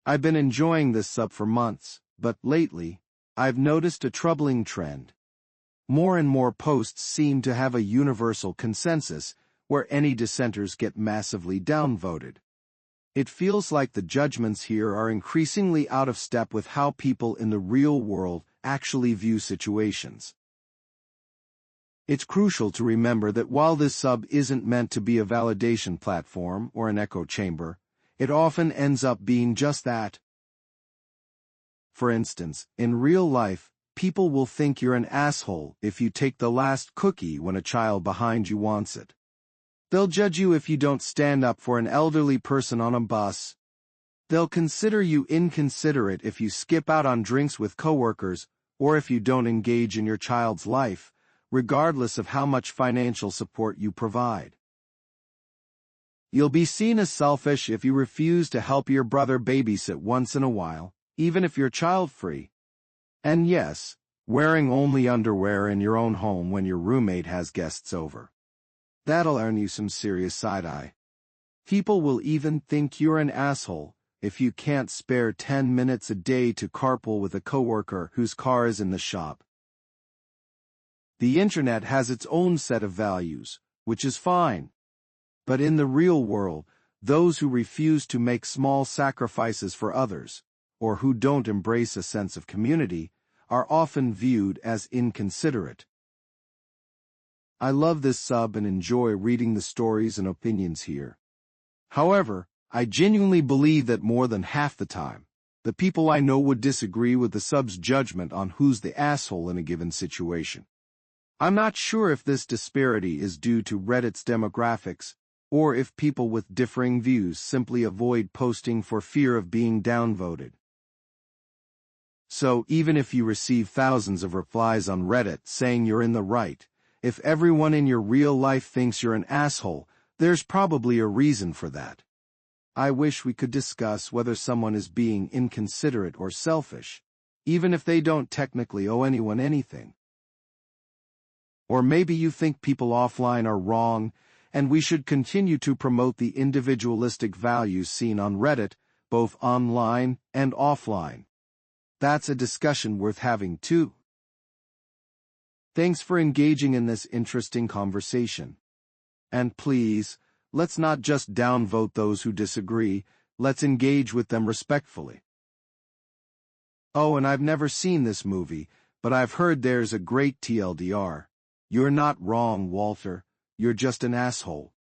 I've been enjoying this sub for months, but lately, I've noticed a troubling trend. More and more posts seem to have a universal consensus, where any dissenters get massively downvoted. It feels like the judgments here are increasingly out of step with how people in the real world actually view situations. It's crucial to remember that while this sub isn't meant to be a validation platform or an echo chamber, it often ends up being just that. For instance, in real life, people will think you're an asshole if you take the last cookie when a child behind you wants it. They'll judge you if you don't stand up for an elderly person on a bus. They'll consider you inconsiderate if you skip out on drinks with coworkers, or if you don't engage in your child's life, regardless of how much financial support you provide. You'll be seen as selfish if you refuse to help your brother babysit once in a while, even if you're child-free. And yes, wearing only underwear in your own home when your roommate has guests over. That'll earn you some serious side-eye. People will even think you're an asshole if you can't spare 10 minutes a day to carpool with a coworker whose car is in the shop. The internet has its own set of values, which is fine. But in the real world, those who refuse to make small sacrifices for others, or who don't embrace a sense of community, are often viewed as inconsiderate. I love this sub and enjoy reading the stories and opinions here. However, I genuinely believe that more than half the time, the people I know would disagree with the sub's judgment on who's the asshole in a given situation. I'm not sure if this disparity is due to Reddit's demographics, or if people with differing views simply avoid posting for fear of being downvoted. So even if you receive thousands of replies on Reddit saying you're in the right, if everyone in your real life thinks you're an asshole, there's probably a reason for that. I wish we could discuss whether someone is being inconsiderate or selfish, even if they don't technically owe anyone anything. Or maybe you think people offline are wrong, and we should continue to promote the individualistic values seen on Reddit, both online and offline. That's a discussion worth having too. Thanks for engaging in this interesting conversation. And please, let's not just downvote those who disagree, let's engage with them respectfully. Oh, and I've never seen this movie, but I've heard there's a great TLDR. You're not wrong, Walter. You're just an asshole.